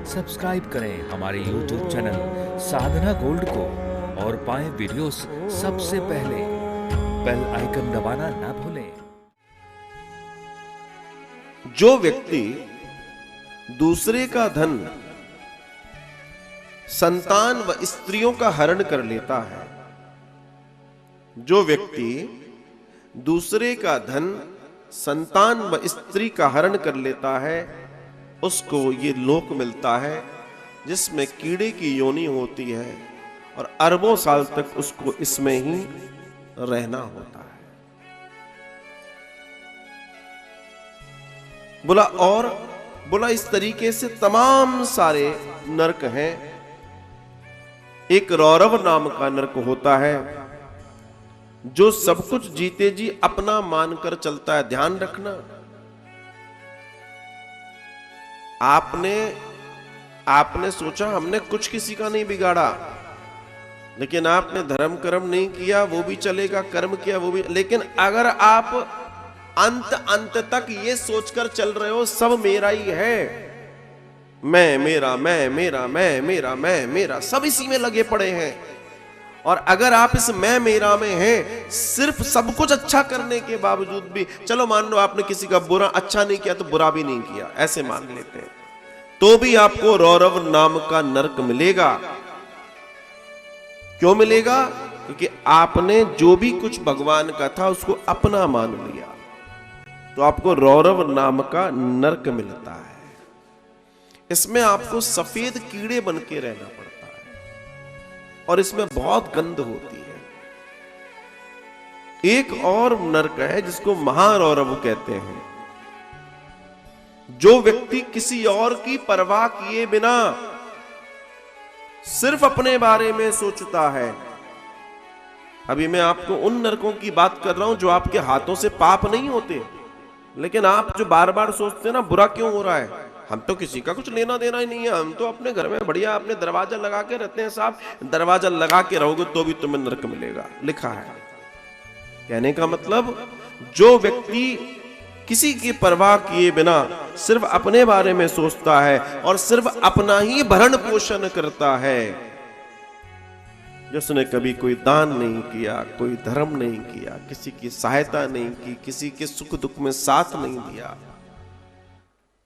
Subscribe करें हमारे YouTube channel साधना gold को और पाएं वीडियोस सबसे पहले। बेल आइकन दबाना ना भूलें। जो व्यक्ति दूसरे का धन, संतान व स्त्रियों का हरण कर लेता है, जो व्यक्ति दूसरे का धन, संतान व स्त्री का हरण कर लेता है, उसको ये लोक मिलता है जिसमें कीड़े की योनि होती है और अरबों साल तक उसको इसमें ही रहना होता है। बोला इस तरीके से तमाम सारे नरक हैं। एक रौरव नाम का नरक होता है जो सब कुछ जीते जी अपना मानकर चलता है। ध्यान रखना, आपने सोचा हमने कुछ किसी का नहीं बिगाड़ा, लेकिन आपने धर्म कर्म नहीं किया वो भी चलेगा, कर्म किया वो भी। लेकिन अगर आप अंत तक ये सोचकर चल रहे हो सब मेरा ही है, मैं मेरा सब इसी में लगे पड़े हैं, और अगर आप इस मैं मेरा में हैं, सिर्फ सब कुछ अच्छा करने के बावजूद भी, चलो मान लो आपने किसी का बुरा अच्छा नहीं किया तो बुरा भी नहीं किया, ऐसे मान लेते हैं, तो भी आपको रौरव नाम का नरक मिलेगा। क्यों मिलेगा? क्योंकि आपने जो भी कुछ भगवान का था उसको अपना मान लिया, तो आपको रौरव नाम का नरक मिलता है। इसमें आपको सफेद कीड़े बन के रहना पड़ता है और इसमें बहुत गंध होती है। एक और नरक है जिसको महारौरव कहते हैं। जो व्यक्ति किसी और की परवाह किए बिना सिर्फ अपने बारे में सोचता है। अभी मैं आपको उन नरकों की बात कर रहा हूं जो आपके हाथों से पाप नहीं होते, लेकिन आप जो बार बार सोचते हैं ना बुरा क्यों हो रहा है, हम तो किसी का कुछ लेना देना ही नहीं है, हम तो अपने घर में बढ़िया अपने दरवाजा लगा के रहते हैं। साहब, दरवाजा लगा के रहोगे तो भी तुम्हें नरक मिलेगा, लिखा है। कहने का मतलब, जो व्यक्ति किसी की परवाह किए बिना सिर्फ अपने बारे में सोचता है और सिर्फ अपना ही भरण पोषण करता है, जिसने कभी कोई दान नहीं किया, कोई धर्म नहीं किया, किसी की सहायता नहीं की, किसी के सुख दुख में साथ नहीं दिया,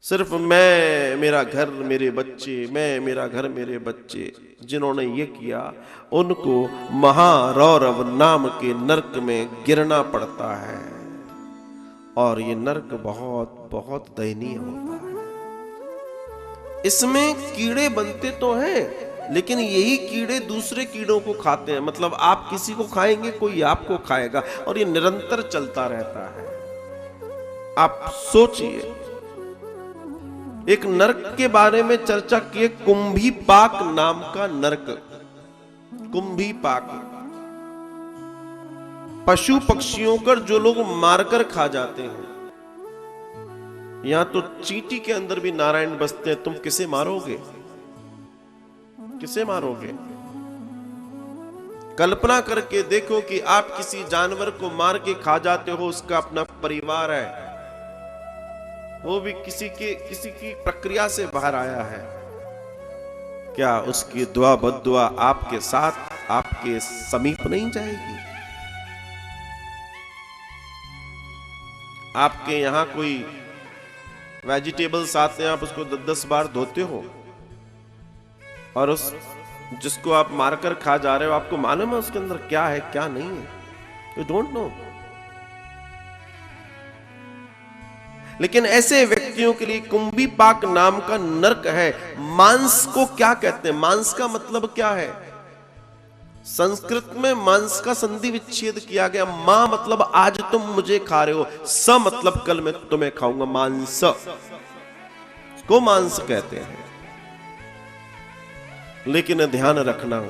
सिर्फ मैं मेरा घर मेरे बच्चे, मैं मेरा घर मेरे बच्चे, जिन्होंने ये किया उनको महारौरव नाम के नरक में गिरना पड़ता है। और ये नरक बहुत बहुत दयनीय होता है। इसमें कीड़े बनते तो हैं, लेकिन यही कीड़े दूसरे कीड़ों को खाते हैं। मतलब आप किसी को खाएंगे, कोई आपको खाएगा, और ये निरंतर चलता रहता है। आप सोचिए, एक नरक के बारे में चर्चा किए, कुंभीपाक नाम का नरक। कुंभीपाक पशु पक्षियों कर जो लोग मारकर खा जाते हैं। यहां तो चींटी के अंदर भी नारायण बसते हैं, तुम किसे मारोगे? किसे मारोगे? कल्पना करके देखो कि आप किसी जानवर को मार के खा जाते हो, उसका अपना परिवार है, वो भी किसी की प्रक्रिया से बाहर आया है। क्या उसकी दुआ बद्दुआ आपके साथ, आपके समीप नहीं जाएगी? आपके यहां कोई वेजिटेबल्स आते हैं, आप उसको 10 बार धोते हो, और उस जिसको आप मारकर खा जा रहे हो, आपको मालूम है उसके अंदर क्या है क्या नहीं है? You don't know. लेकिन ऐसे व्यक्तियों के लिए कुंभीपाक नाम का नरक है। मांस को क्या कहते हैं? मांस का मतलब क्या है? संस्कृत में मांस का संधि विच्छेद किया गया। मां मतलब आज तुम मुझे खा रहे हो, स मतलब कल मैं तुम्हें खाऊंगा। मांस को मांस कहते हैं। लेकिन ध्यान रखना,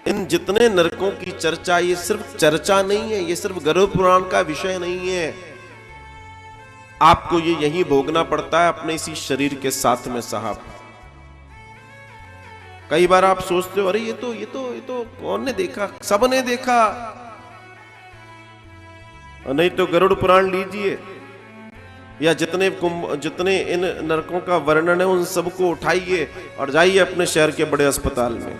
इन जितने नरकों की चर्चा, ये सिर्फ चर्चा नहीं है, ये सिर्फ गरुड़ पुराण का विषय नहीं है। आपको ये यही भोगना पड़ता है अपने इसी शरीर के साथ में। साहब, कई बार आप सोचते हो, अरे ये तो कौन ने देखा? सबने देखा। नहीं तो गरुड़ पुराण लीजिए, या जितने इन नरकों का वर्णन है उन सबको उठाइए और जाइए अपने शहर के बड़े अस्पताल में।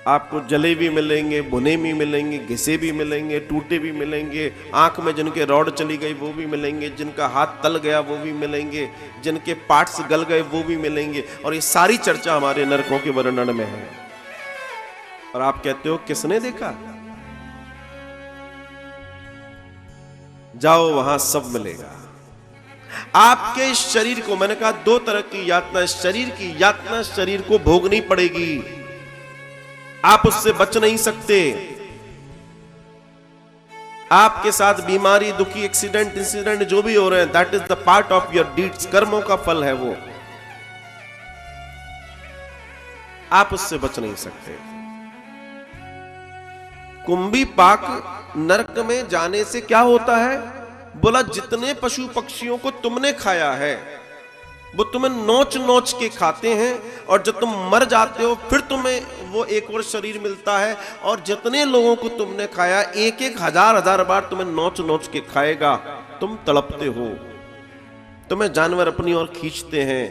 आपको जले भी मिलेंगे, भुने भी मिलेंगे, घिसे भी मिलेंगे, टूटे भी मिलेंगे, आंख में जिनके रॉड चली गई वो भी मिलेंगे, जिनका हाथ तल गया वो भी मिलेंगे, जिनके पार्ट्स गल गए वो भी मिलेंगे। और ये सारी चर्चा हमारे नरकों के वर्णन में है। और आप कहते हो किसने देखा? जाओ, वहां सब मिलेगा। आपके शरीर को, मैंने कहा 2 तरह की यातना, शरीर की यातना शरीर को भोगनी पड़ेगी, आप उससे बच नहीं सकते। आपके साथ बीमारी, दुखी, एक्सीडेंट, इंसिडेंट जो भी हो रहे हैं, that is the part of your deeds, कर्मों का फल है वो, आप उससे बच नहीं सकते। कुंभी पाक नरक में जाने से क्या होता है? बोला जितने पशु पक्षियों को तुमने खाया है वो तुम्हें नोच नोच के खाते हैं, और जब तुम मर जाते हो फिर तुम्हें वो एक और शरीर मिलता है, और जितने लोगों को तुमने खाया 1-1 हजार बार तुम्हें नोच नोच के खाएगा। तुम तड़पते हो, तुम्हें जानवर अपनी ओर खींचते हैं,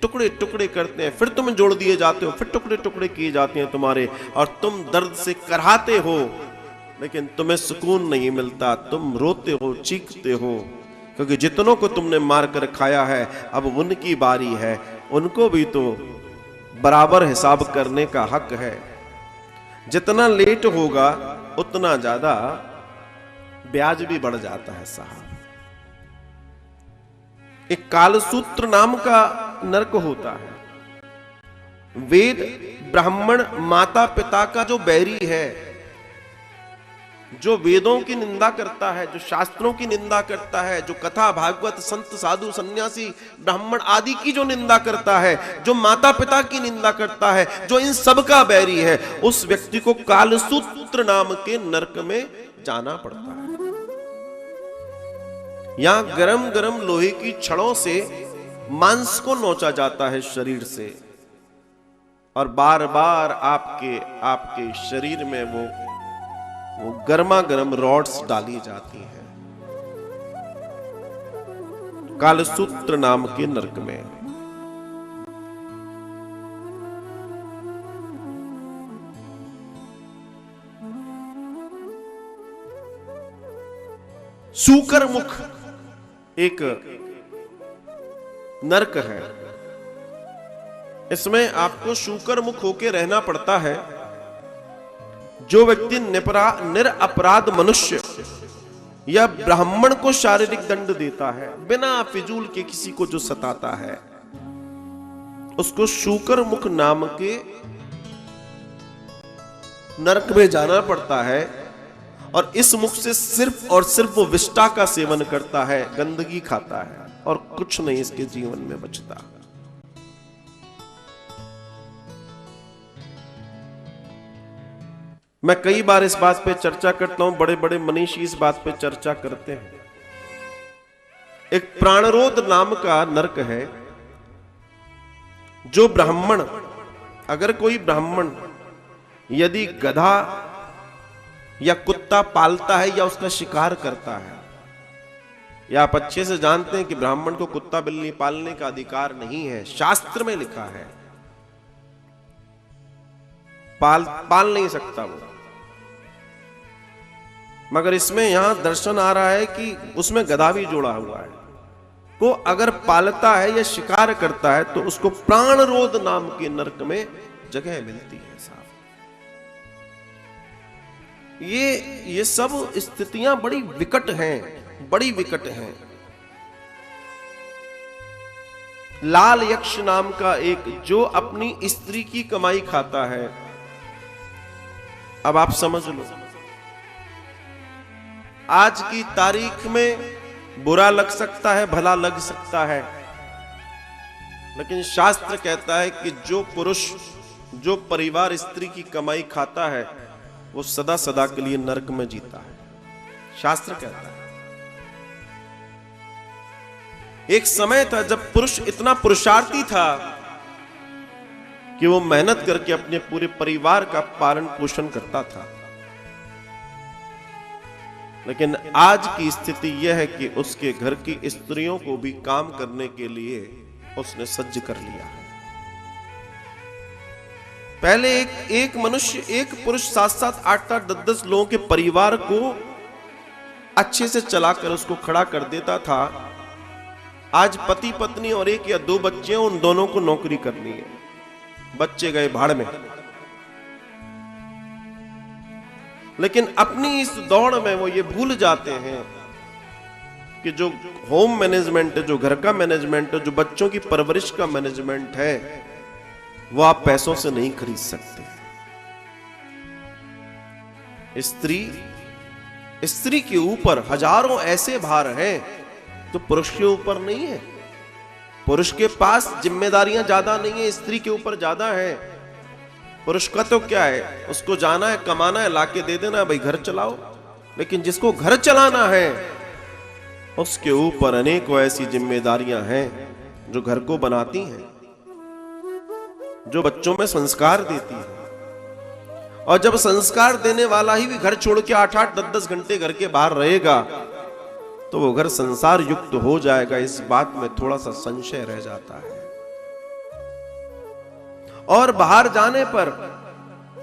टुकड़े टुकड़े करते हैं, फिर तुम जोड़ दिए जाते हो, फिर टुकड़े टुकड़े किए जाते हैं तुम्हारे, और तुम दर्द से कराहते हो, लेकिन तुम्हें सुकून नहीं मिलता, तुम रोते हो, चीखते हो, क्योंकि जितनों को तुमने मारकर खाया है अब उनकी बारी है, उनको भी तो बराबर हिसाब करने का हक है। जितना लेट होगा उतना ज्यादा ब्याज भी बढ़ जाता है साहब। एक कालसूत्र नाम का नरक होता है। वेद, ब्राह्मण, माता पिता का जो बैरी है, जो वेदों की निंदा करता है, जो शास्त्रों की निंदा करता है, जो कथा, भागवत, संत, साधु, सन्यासी, ब्राह्मण आदि की जो निंदा करता है, जो माता पिता की निंदा करता है, जो इन सब का बैरी है, उस व्यक्ति को कालसूत्र नाम के नरक में जाना पड़ता है। यहां गरम गरम लोहे की छड़ों से मांस को नोचा जाता है शरीर से, और बार बार आपके शरीर में वो गर्मा गर्म रॉड्स डाली जाती हैं कालसूत्र नाम के नरक में। सूकर मुख एक नरक है। इसमें आपको शूकर मुख होके रहना पड़ता है। जो व्यक्ति निरपराध मनुष्य या ब्राह्मण को शारीरिक दंड देता है, बिना फिजूल के किसी को जो सताता है, उसको शूकर मुख नाम के नरक में जाना पड़ता है। और इस मुख से सिर्फ और सिर्फ वो विष्टा का सेवन करता है, गंदगी खाता है, और कुछ नहीं इसके जीवन में बचता। मैं कई बार इस बात पे चर्चा करता हूं, बड़े बड़े मनीषी इस बात पे चर्चा करते हैं। एक प्राणरोध नाम का नरक है। जो ब्राह्मण, अगर कोई ब्राह्मण यदि गधा या कुत्ता पालता है या उसका शिकार करता है, या आप अच्छे से जानते हैं कि ब्राह्मण को कुत्ता बिल्ली पालने का अधिकार नहीं है, शास्त्र में लिखा है, पाल नहीं सकता वो। मगर इसमें यहां दर्शन आ रहा है कि उसमें गधा भी जोड़ा हुआ है। को अगर पालता है या शिकार करता है तो उसको प्राणरोध नाम के नरक में जगह मिलती है साहब। ये सब स्थितियां बड़ी विकट हैं, बड़ी विकट हैं। लाल यक्ष नाम का एक, जो अपनी स्त्री की कमाई खाता है। अब आप समझ लो, आज की तारीख में बुरा लग सकता है, भला लग सकता है, लेकिन शास्त्र कहता है कि जो पुरुष, जो परिवार स्त्री की कमाई खाता है, वो सदा सदा के लिए नरक में जीता है। शास्त्र कहता है। एक समय था जब पुरुष इतना पुरुषार्थी था कि वो मेहनत करके अपने पूरे परिवार का पालन पोषण करता था। लेकिन आज की स्थिति यह है कि उसके घर की स्त्रियों को भी काम करने के लिए उसने सज्ज कर लिया है। पहले एक मनुष्य, एक पुरुष 7-7, 8-8, 10-10 लोगों के परिवार को अच्छे से चलाकर उसको खड़ा कर देता था। आज पति पत्नी और 1 या 2 बच्चे, उन दोनों को नौकरी करनी है। बच्चे गए भाड़ में। लेकिन अपनी इस दौड़ में वो ये भूल जाते हैं कि जो होम मैनेजमेंट है, जो घर का मैनेजमेंट है, जो बच्चों की परवरिश का मैनेजमेंट है, वो आप पैसों से नहीं खरीद सकते। स्त्री के ऊपर हजारों ऐसे भार हैं जो पुरुष के ऊपर नहीं है। पुरुष के पास जिम्मेदारियां ज्यादा नहीं है, स्त्री के ऊपर ज्यादा है। पुरुष का तो क्या है, उसको जाना है, कमाना है, लाके दे देना, भाई घर चलाओ। लेकिन जिसको घर चलाना है उसके ऊपर अनेकों ऐसी जिम्मेदारियां हैं जो घर को बनाती हैं, जो बच्चों में संस्कार देती है। और जब संस्कार देने वाला ही भी घर छोड़ के 8-8, 10-10 घंटे घर के बाहर रहेगा तो वो घर संसार युक्त हो जाएगा। इस बात में थोड़ा सा संशय रह जाता है। और बाहर जाने पर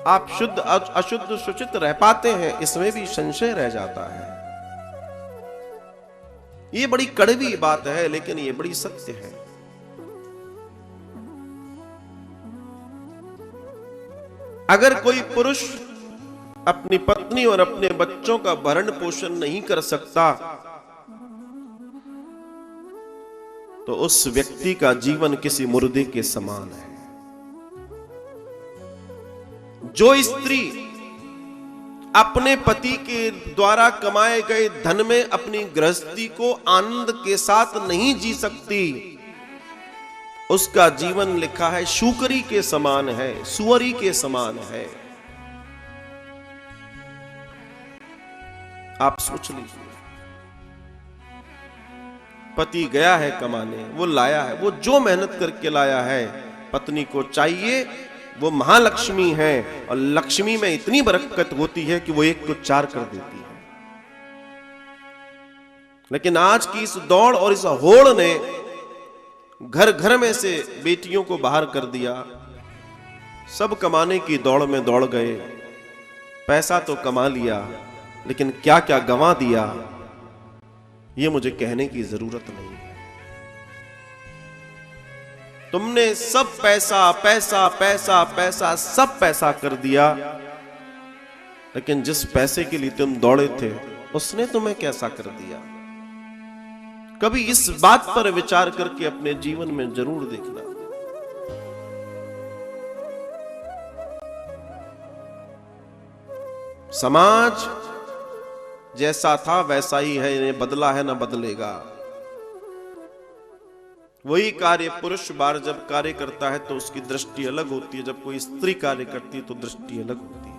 आप शुद्ध अशुद्ध सूचित रह पाते हैं, इसमें भी संशय रह जाता है। ये बड़ी कड़वी बात है, लेकिन ये बड़ी सत्य है। अगर कोई पुरुष अपनी पत्नी और अपने बच्चों का भरण पोषण नहीं कर सकता तो उस व्यक्ति का जीवन किसी मुर्दे के समान है। जो स्त्री अपने पति के द्वारा कमाए गए धन में अपनी गृहस्थी को आनंद के साथ नहीं जी सकती, उसका जीवन लिखा है शूकरी के समान है, सुअरी के समान है। आप सोच लीजिए, पति गया है कमाने, वो लाया है, वो जो मेहनत करके लाया है, पत्नी को चाहिए, वो महालक्ष्मी है। और लक्ष्मी में इतनी बरकत होती है कि वो 1 को 4 कर देती है। लेकिन आज की इस दौड़ और इस होड़ ने घर घर में से बेटियों को बाहर कर दिया। सब कमाने की दौड़ में दौड़ गए, पैसा तो कमा लिया, लेकिन क्या क्या गंवा दिया, ये मुझे कहने की जरूरत नहीं है। तुमने सब पैसा पैसा पैसा पैसा सब पैसा कर दिया, लेकिन जिस पैसे के लिए तुम दौड़े थे उसने तुम्हें कैसा कर दिया। कभी इस बात पर विचार करके अपने जीवन में जरूर देखना। समाज जैसा था वैसा ही है, इन्हें बदला है ना बदलेगा। वही कार्य पुरुष बार जब कार्य करता है तो उसकी दृष्टि अलग होती है, जब कोई स्त्री कार्य करती है तो दृष्टि अलग होती है।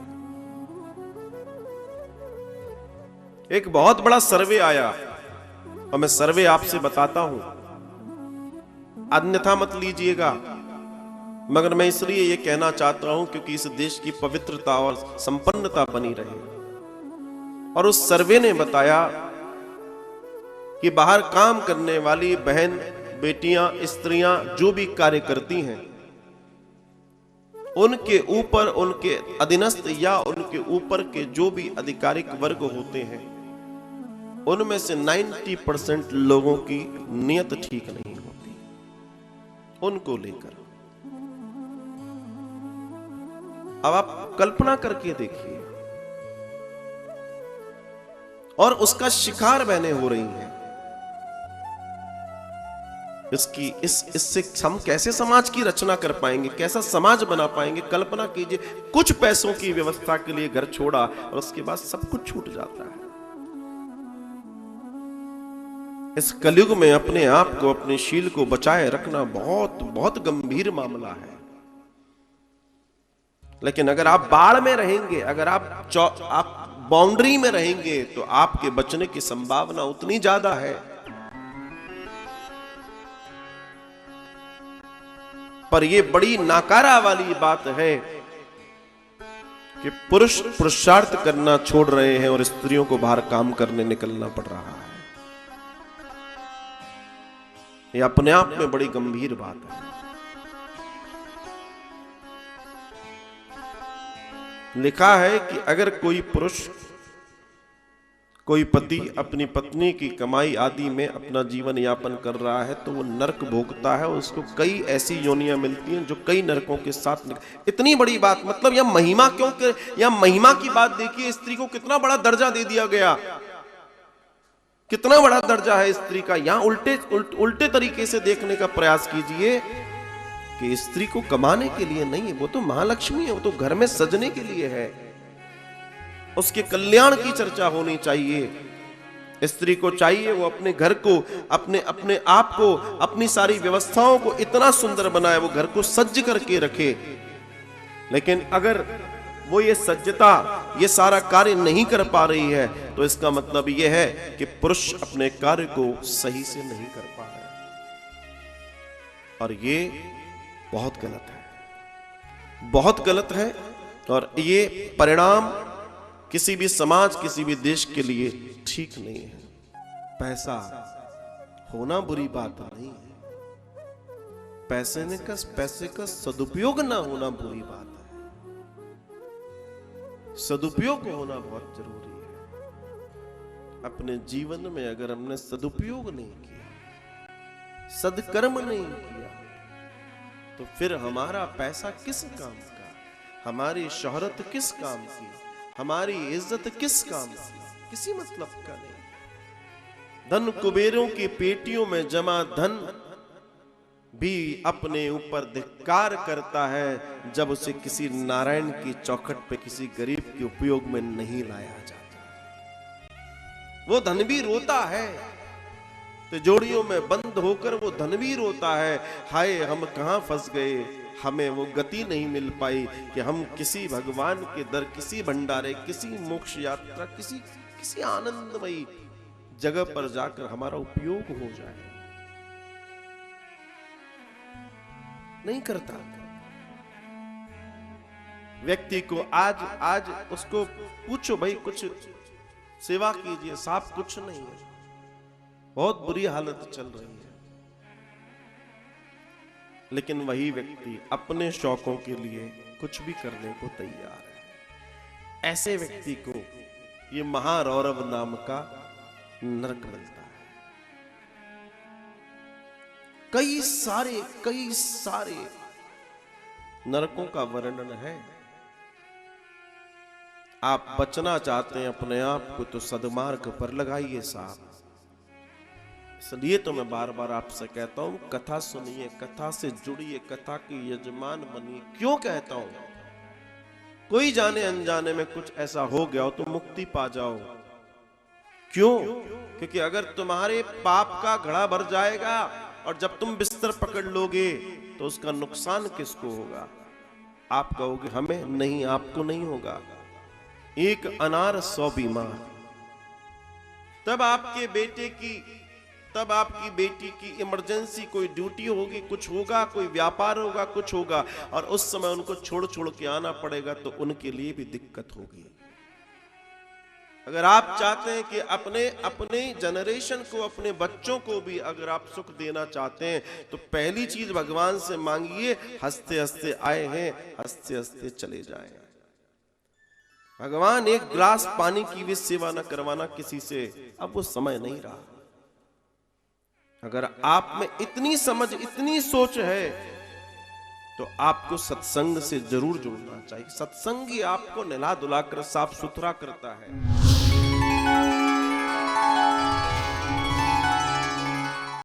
एक बहुत बड़ा सर्वे आया और मैं सर्वे आपसे बताता हूं, अन्यथा मत लीजिएगा, मगर मैं इसलिए ये कहना चाहता हूं क्योंकि इस देश की पवित्रता और संपन्नता बनी रहे। और उस सर्वे ने बताया कि बाहर काम करने वाली बहन, बेटियां, स्त्रियां जो भी कार्य करती हैं, उनके ऊपर, उनके अधीनस्थ या उनके ऊपर के जो भी आधिकारिक वर्ग होते हैं, उनमें से 90% लोगों की नियत ठीक नहीं होती उनको लेकर। अब आप कल्पना करके देखिए, और उसका शिकार बहने हो रही हैं। इससे हम कैसे समाज की रचना कर पाएंगे, कैसा समाज बना पाएंगे? कल्पना कीजिए, कुछ पैसों की व्यवस्था के लिए घर छोड़ा और उसके बाद सब कुछ छूट जाता है। इस कलयुग में अपने आप को, अपने शील को बचाए रखना बहुत बहुत गंभीर मामला है। लेकिन अगर आप बाढ़ में रहेंगे, अगर आप बाउंड्री में रहेंगे, तो आपके बचने की संभावना उतनी ज्यादा है। पर यह बड़ी नाकारा वाली बात है कि पुरुष पुरुषार्थ करना छोड़ रहे हैं और स्त्रियों को बाहर काम करने निकलना पड़ रहा है। यह अपने आप में बड़ी गंभीर बात है। लिखा है कि अगर कोई पुरुष, कोई पति अपनी पत्नी की कमाई आदि में अपना जीवन यापन कर रहा है तो वो नरक भोगता है। उसको कई ऐसी योनियां मिलती हैं जो कई नरकों के साथ इतनी बड़ी बात, मतलब यह महिमा क्यों, यह महिमा की बात देखिए। स्त्री को कितना बड़ा दर्जा दे दिया गया, कितना बड़ा दर्जा है स्त्री का। यहां उल्टे तरीके से देखने का प्रयास कीजिए कि स्त्री को कमाने के लिए नहीं है, वो तो महालक्ष्मी है, वो तो घर में सजने के लिए है। उसके कल्याण की चर्चा होनी चाहिए। स्त्री को चाहिए वो अपने घर को, अपने आप को, अपनी सारी व्यवस्थाओं को इतना सुंदर बनाए, वो घर को सज्ज करके रखे। लेकिन अगर वो ये सज्जता, ये सारा कार्य नहीं कर पा रही है तो इसका मतलब ये है कि पुरुष अपने कार्य को सही से नहीं कर पा रहा है। और ये बहुत गलत है, बहुत गलत है। और ये परिणाम किसी भी समाज, किसी भी देश के लिए ठीक नहीं है। पैसा होना बुरी बात नहीं है, पैसे का सदुपयोग ना होना बुरी बात है। सदुपयोग होना बहुत जरूरी है। अपने जीवन में अगर हमने सदुपयोग नहीं किया, सदकर्म नहीं किया, तो फिर हमारा पैसा किस काम का, हमारी शोहरत किस काम की, हमारी इज्जत किस काम की, किसी मतलब का नहीं। धन कुबेरों की पेटियों में जमा धन भी अपने ऊपर धिक्कार करता है जब उसे किसी नारायण की चौखट पे किसी गरीब के उपयोग में नहीं लाया जाता। वो धन भी रोता है, तिजोरियों में बंद होकर वो धन भी रोता है, हाय हम कहां फंस गए, हमें वो गति नहीं मिल पाई कि हम किसी भगवान के दर, किसी भंडारे, किसी मोक्ष यात्रा, किसी आनंदमयी जगह पर जाकर हमारा उपयोग हो जाए। नहीं करता। व्यक्ति को आज उसको पूछो भाई कुछ सेवा कीजिए, साफ कुछ नहीं है, बहुत बुरी हालत चल रही है। लेकिन वही व्यक्ति अपने शौकों के लिए कुछ भी करने को तैयार है। ऐसे व्यक्ति को ये महारौरव नाम का नरक मिलता है। कई सारे नरकों का वर्णन है। आप बचना चाहते हैं अपने आप को तो सद्मार्ग पर लगाइए साहब। इसलिए तो मैं बार बार आपसे कहता हूं, कथा सुनिए, कथा से जुड़िए, कथा के यजमान बनिए। क्यों कहता हूं? कोई जाने अनजाने में कुछ ऐसा हो गया हो तो मुक्ति पा जाओ। क्यों? क्योंकि अगर तुम्हारे पाप का घड़ा भर जाएगा और जब तुम बिस्तर पकड़ लोगे तो उसका नुकसान किसको होगा? आप कहोगे हमें, नहीं, आपको नहीं होगा। एक अनार 100 बीमार। तब आपके बेटे की, तब आपकी बेटी की इमरजेंसी, कोई ड्यूटी होगी, कुछ होगा, कोई व्यापार होगा, कुछ होगा, और उस समय उनको छोड़ के आना पड़ेगा तो उनके लिए भी दिक्कत होगी। अगर आप चाहते हैं कि अपने जनरेशन को, अपने बच्चों को भी अगर आप सुख देना चाहते हैं तो पहली चीज भगवान से मांगिए, हंसते हंसते आए हैं, हंसते हंसते चले जाएं। भगवान एक गिलास पानी की भी सेवा न करवाना किसी से, अब वो समय नहीं रहा। अगर आप में इतनी समझ, इतनी सोच है तो आपको सत्संग से जरूर जुड़ना चाहिए। सत्संग ही आपको नहला धुलाकर साफ सुथरा करता है।